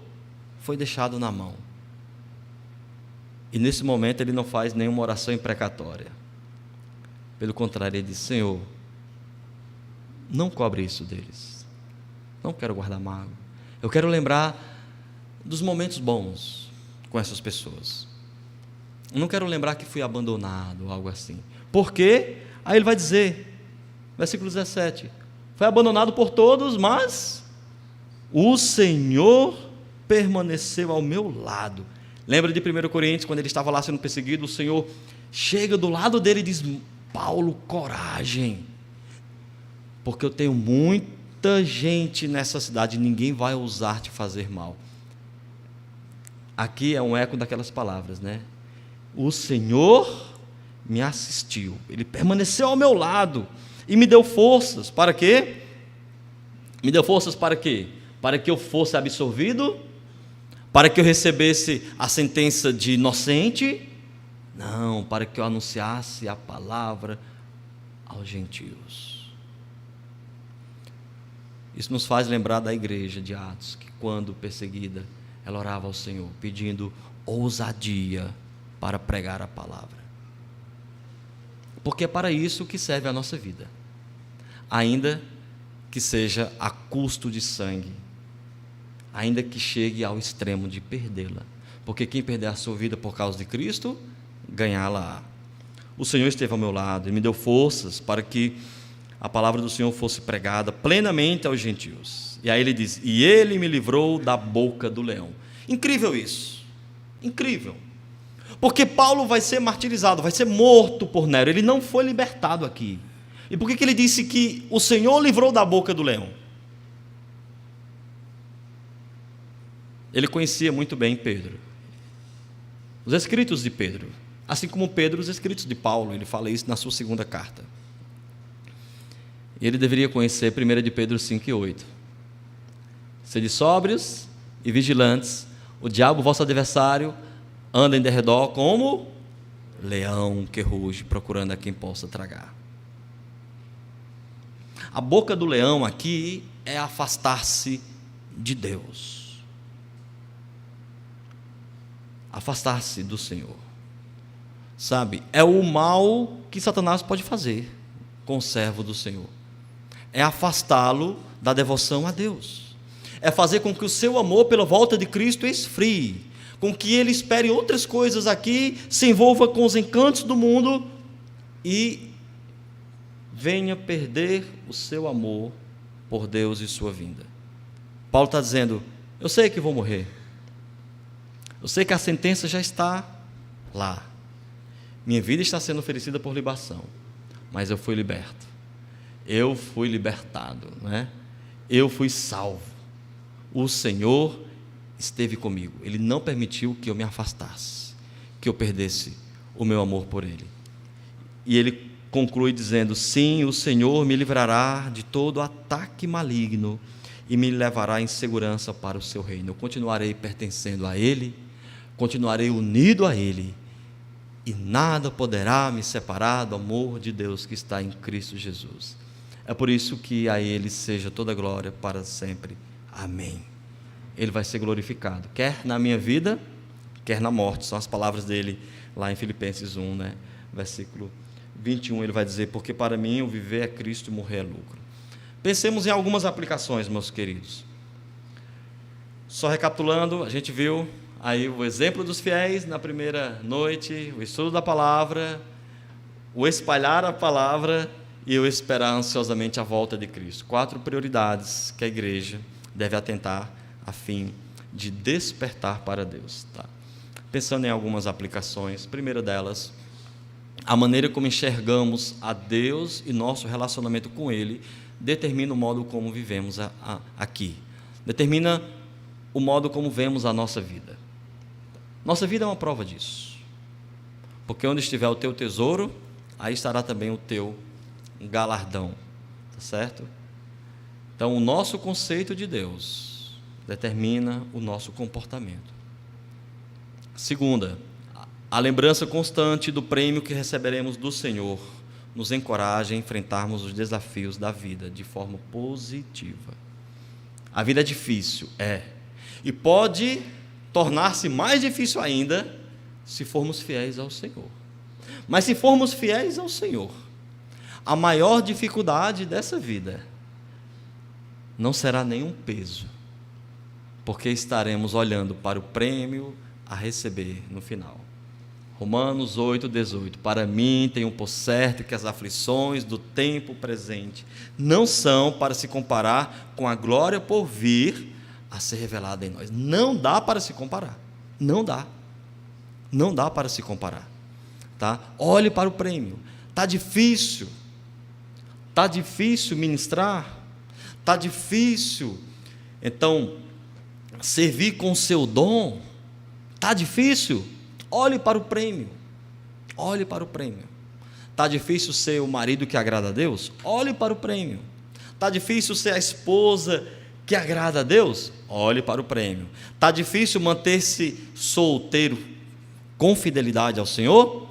foi deixado na mão. E nesse momento ele não faz nenhuma oração imprecatória. Pelo contrário, ele diz: Senhor, não cobre isso deles. Não quero guardar mágoa. Eu quero lembrar dos momentos bons com essas pessoas. Eu não quero lembrar que fui abandonado, algo assim. Por quê? Aí ele vai dizer: Versículo 17. Foi abandonado por todos, mas o Senhor permaneceu ao meu lado. Lembra de 1 Coríntios, quando ele estava lá sendo perseguido, o Senhor chega do lado dele e diz: Paulo, coragem, porque eu tenho muita gente nessa cidade, ninguém vai ousar te fazer mal. Aqui é um eco daquelas palavras, né? O Senhor me assistiu, Ele permaneceu ao meu lado e me deu forças. Para quê? Me deu forças para quê? Para que eu fosse absolvido? Para que eu recebesse a sentença de inocente? Não, para que eu anunciasse a palavra aos gentios. Isso nos faz lembrar da igreja de Atos, que quando perseguida, ela orava ao Senhor, pedindo ousadia para pregar a palavra. Porque é para isso que serve a nossa vida, ainda que seja a custo de sangue, ainda que chegue ao extremo de perdê-la, porque quem perder a sua vida por causa de Cristo, ganhá-la. O Senhor esteve ao meu lado e me deu forças para que a palavra do Senhor fosse pregada plenamente aos gentios. E aí ele diz: e ele me livrou da boca do leão. Incrível isso, incrível, porque Paulo vai ser martirizado, vai ser morto por Nero, ele não foi libertado aqui. E por que ele disse que o Senhor livrou da boca do leão? Ele conhecia muito bem Pedro, os escritos de Pedro, assim como Pedro, os escritos de Paulo. Ele fala isso na sua segunda carta. E ele deveria conhecer 1 de Pedro 5 e 8. Sede sóbrios e vigilantes, o diabo, vosso adversário, anda em derredor como leão que ruge, procurando a quem possa tragar. A boca do leão aqui é afastar-se de Deus, afastar-se do Senhor. Sabe, é o mal que Satanás pode fazer com o servo do Senhor, é afastá-lo da devoção a Deus, é fazer com que o seu amor pela volta de Cristo esfrie, com que ele espere outras coisas aqui, se envolva com os encantos do mundo e venha perder o seu amor por Deus e sua vinda. Paulo está dizendo: eu sei que vou morrer, eu sei que a sentença já está lá, minha vida está sendo oferecida por libação, mas eu fui liberto, eu fui libertado, né? Eu fui salvo. O Senhor esteve comigo, Ele não permitiu que eu me afastasse, que eu perdesse o meu amor por Ele. E ele conclui dizendo: sim, o Senhor me livrará de todo ataque maligno e me levará em segurança para o seu reino. Eu continuarei pertencendo a Ele, continuarei unido a Ele, e nada poderá me separar do amor de Deus que está em Cristo Jesus. É por isso que a Ele seja toda glória para sempre. Amém. Ele vai ser glorificado, quer na minha vida, quer na morte. São as palavras dele lá em Filipenses 1, né? Versículo 21, ele vai dizer: porque para mim o viver é Cristo e morrer é lucro. Pensemos em algumas aplicações, meus queridos. Só recapitulando, a gente viu aí o exemplo dos fiéis na primeira noite, o estudo da palavra, o espalhar a palavra e o esperar ansiosamente a volta de Cristo. 4 prioridades que a igreja deve atentar a fim de despertar para Deus. Tá? Pensando em algumas aplicações, primeira delas, a maneira como enxergamos a Deus e nosso relacionamento com Ele determina o modo como vivemos aqui, determina o modo como vemos a nossa vida. Nossa vida é uma prova disso, porque onde estiver o teu tesouro, aí estará também o teu galardão, tá certo? Então, o nosso conceito de Deus determina o nosso comportamento. Segunda, a lembrança constante do prêmio que receberemos do Senhor nos encoraja a enfrentarmos os desafios da vida de forma positiva. A vida é difícil, e pode tornar-se mais difícil ainda se formos fiéis ao Senhor. Mas se formos fiéis ao Senhor, a maior dificuldade dessa vida não será nenhum peso, porque estaremos olhando para o prêmio a receber no final. Romanos 8:18. Para mim tenho por certo que as aflições do tempo presente não são para se comparar com a glória por vir a ser revelada em nós. Não dá para se comparar. Não dá. Não dá para se comparar. Tá? Olhe para o prêmio. Está difícil. Está difícil ministrar. Está difícil, então, servir com o seu dom. Está difícil? Olhe para o prêmio. Olhe para o prêmio. Está difícil ser o marido que agrada a Deus? Olhe para o prêmio. Está difícil ser a esposa que agrada a Deus? Olhe para o prêmio. Está difícil manter-se solteiro com fidelidade ao Senhor?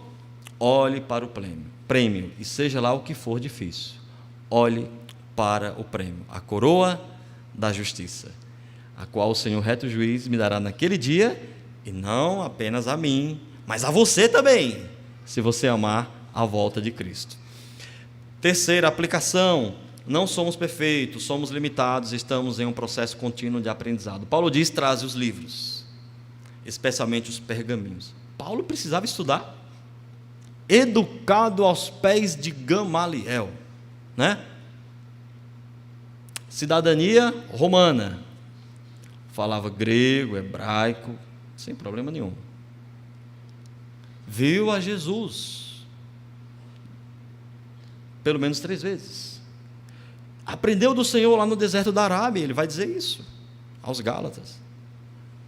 Olhe para o prêmio. E seja lá o que for difícil, olhe para o prêmio, a coroa da justiça, a qual o Senhor reto juiz me dará naquele dia, e não apenas a mim, mas a você também, se você amar a volta de Cristo. Terceira aplicação: não somos perfeitos, somos limitados, estamos em um processo contínuo de aprendizado. Paulo diz: traze os livros, especialmente os pergaminhos. Paulo precisava estudar, educado aos pés de Gamaliel, né? Cidadania romana, falava grego, hebraico, sem problema nenhum. Viu a Jesus pelo menos 3 vezes. Aprendeu do Senhor lá no deserto da Arábia, ele vai dizer isso aos Gálatas.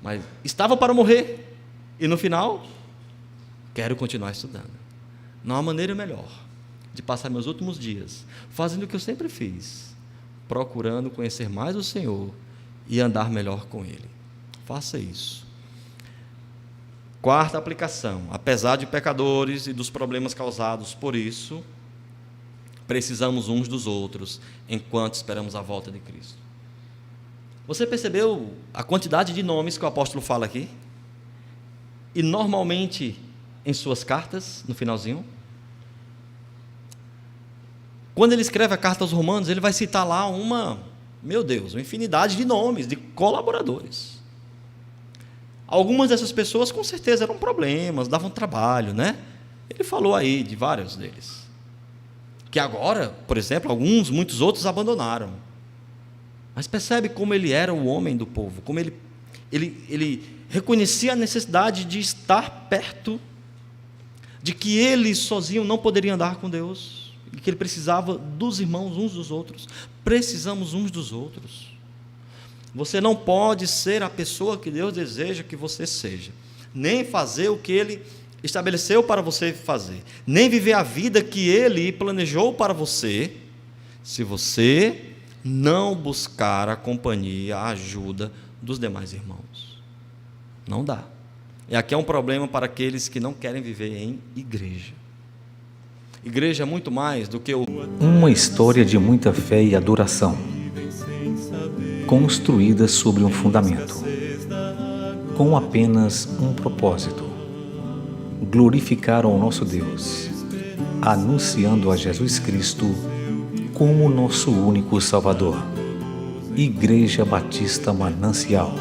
Mas estava para morrer, e no final, quero continuar estudando. Não há maneira melhor de passar meus últimos dias fazendo o que eu sempre fiz, procurando conhecer mais o Senhor e andar melhor com Ele. Faça isso. Quarta aplicação: apesar de pecadores e dos problemas causados por isso, precisamos uns dos outros enquanto esperamos a volta de Cristo. Você percebeu a quantidade de nomes que o apóstolo fala aqui? E normalmente em suas cartas, no finalzinho, quando ele escreve a carta aos Romanos, ele vai citar lá uma infinidade de nomes, de colaboradores. Algumas dessas pessoas com certeza eram problemas, davam trabalho, né? Ele falou aí de vários deles, que agora, por exemplo, muitos outros abandonaram. Mas percebe como ele era o homem do povo, como ele reconhecia a necessidade de estar perto, de que ele sozinho não poderia andar com Deus, e que ele precisava dos irmãos uns dos outros. Precisamos uns dos outros. Você não pode ser a pessoa que Deus deseja que você seja, nem fazer o que Ele estabeleceu para você fazer, nem viver a vida que Ele planejou para você, se você não buscar a companhia, a ajuda dos demais irmãos. Não dá. E aqui é um problema para aqueles que não querem viver em igreja. Igreja é muito mais do que uma história de muita fé e adoração, construída sobre um fundamento, com apenas um propósito: glorificar ao nosso Deus, anunciando a Jesus Cristo como nosso único Salvador. Igreja Batista Manancial,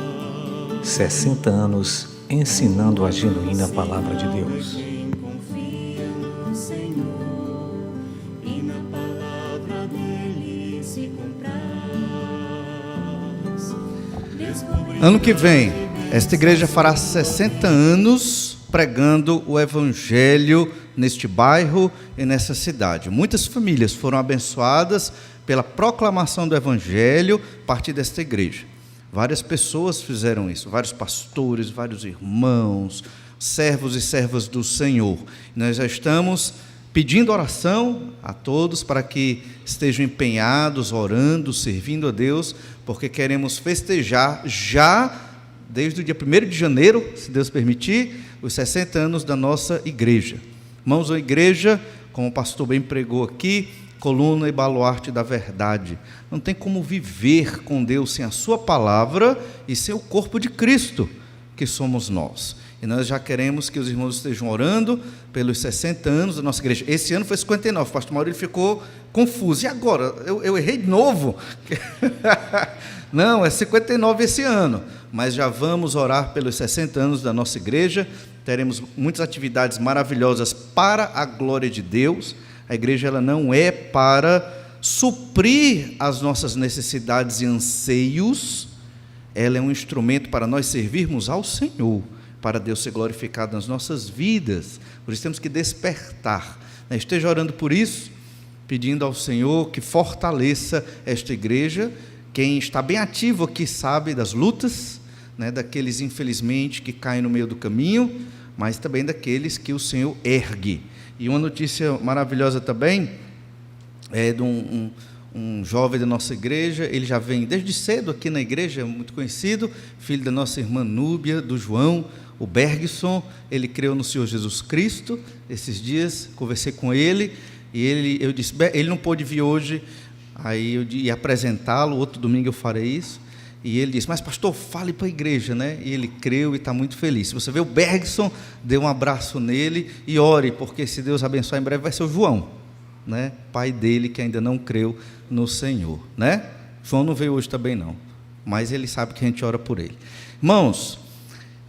60 anos ensinando a genuína Palavra de Deus. Ano que vem, esta igreja fará 60 anos pregando o Evangelho neste bairro e nessa cidade. Muitas famílias foram abençoadas pela proclamação do Evangelho a partir desta igreja. Várias pessoas fizeram isso, vários pastores, vários irmãos, servos e servas do Senhor. Nós já estamos pedindo oração a todos para que estejam empenhados, orando, servindo a Deus, porque queremos festejar já, desde o dia 1º de janeiro, se Deus permitir, os 60 anos da nossa igreja. Irmãos, a igreja, como o pastor bem pregou aqui, coluna e baluarte da verdade. Não tem como viver com Deus sem a sua palavra e sem o corpo de Cristo, que somos nós. E nós já queremos que os irmãos estejam orando pelos 60 anos da nossa igreja. Esse ano foi 59, o pastor Maurílio ficou confuso. E agora? Eu errei de novo? Não, é 59 esse ano. Mas já vamos orar pelos 60 anos da nossa igreja, teremos muitas atividades maravilhosas para a glória de Deus. A igreja ela não é para suprir as nossas necessidades e anseios, ela é um instrumento para nós servirmos ao Senhor, para Deus ser glorificado nas nossas vidas. Por isso temos que despertar, né? Esteja orando por isso, pedindo ao Senhor que fortaleça esta igreja. Quem está bem ativo aqui sabe das lutas, né, daqueles infelizmente que caem no meio do caminho, mas também daqueles que o Senhor ergue. E uma notícia maravilhosa também é de um jovem da nossa igreja. Ele já vem desde cedo aqui na igreja, muito conhecido, filho da nossa irmã Núbia, do João, o Bergson. Ele creu no Senhor Jesus Cristo. Esses dias conversei com ele e eu disse, ele não pôde vir hoje, aí eu ia apresentá-lo, outro domingo eu farei isso. E ele disse, mas pastor, fale para a igreja, né? E ele creu e está muito feliz. Se você vê o Bergson, dê um abraço nele e ore, porque se Deus abençoar, em breve vai ser o João, né? Pai dele que ainda não creu no Senhor, né? João não veio hoje também não, mas ele sabe que a gente ora por ele. Irmãos,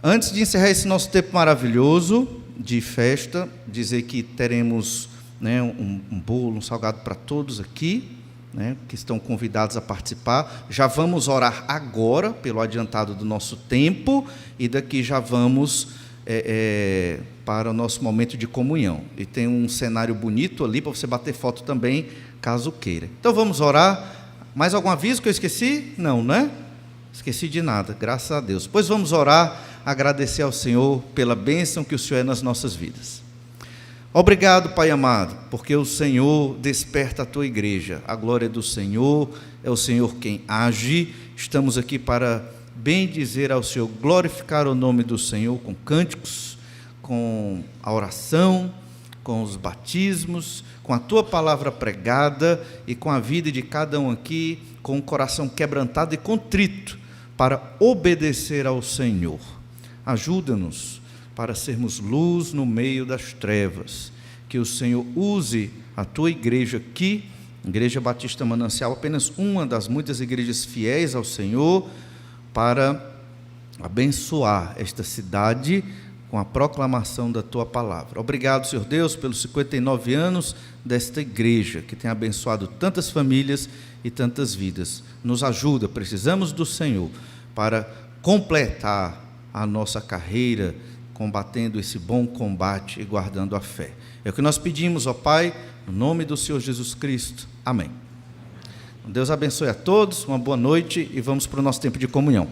antes de encerrar esse nosso tempo maravilhoso de festa, dizer que teremos, né, um bolo, um salgado para todos aqui, né, que estão convidados a participar. Já vamos orar agora pelo adiantado do nosso tempo e daqui já vamos para o nosso momento de comunhão. E tem um cenário bonito ali para você bater foto também, caso queira. Então vamos orar. Mais algum aviso que eu esqueci? Não, né? Esqueci de nada, graças a Deus. Pois vamos orar, agradecer ao Senhor pela bênção que o Senhor é nas nossas vidas. Obrigado, Pai amado, porque o Senhor desperta a Tua igreja. A glória do Senhor, é o Senhor quem age. Estamos aqui para bendizer ao Senhor, glorificar o nome do Senhor com cânticos, com a oração, com os batismos, com a Tua palavra pregada e com a vida de cada um aqui, com o coração quebrantado e contrito, para obedecer ao Senhor. Ajuda-nos para sermos luz no meio das trevas, que o Senhor use a Tua igreja aqui, Igreja Batista Manancial, apenas uma das muitas igrejas fiéis ao Senhor, para abençoar esta cidade com a proclamação da Tua palavra. Obrigado, Senhor Deus, pelos 59 anos desta igreja, que tem abençoado tantas famílias e tantas vidas. Nos ajuda, precisamos do Senhor para completar a nossa carreira, combatendo esse bom combate e guardando a fé. É o que nós pedimos, ó Pai, no nome do Senhor Jesus Cristo. Amém. Deus abençoe a todos, uma boa noite e vamos para o nosso tempo de comunhão.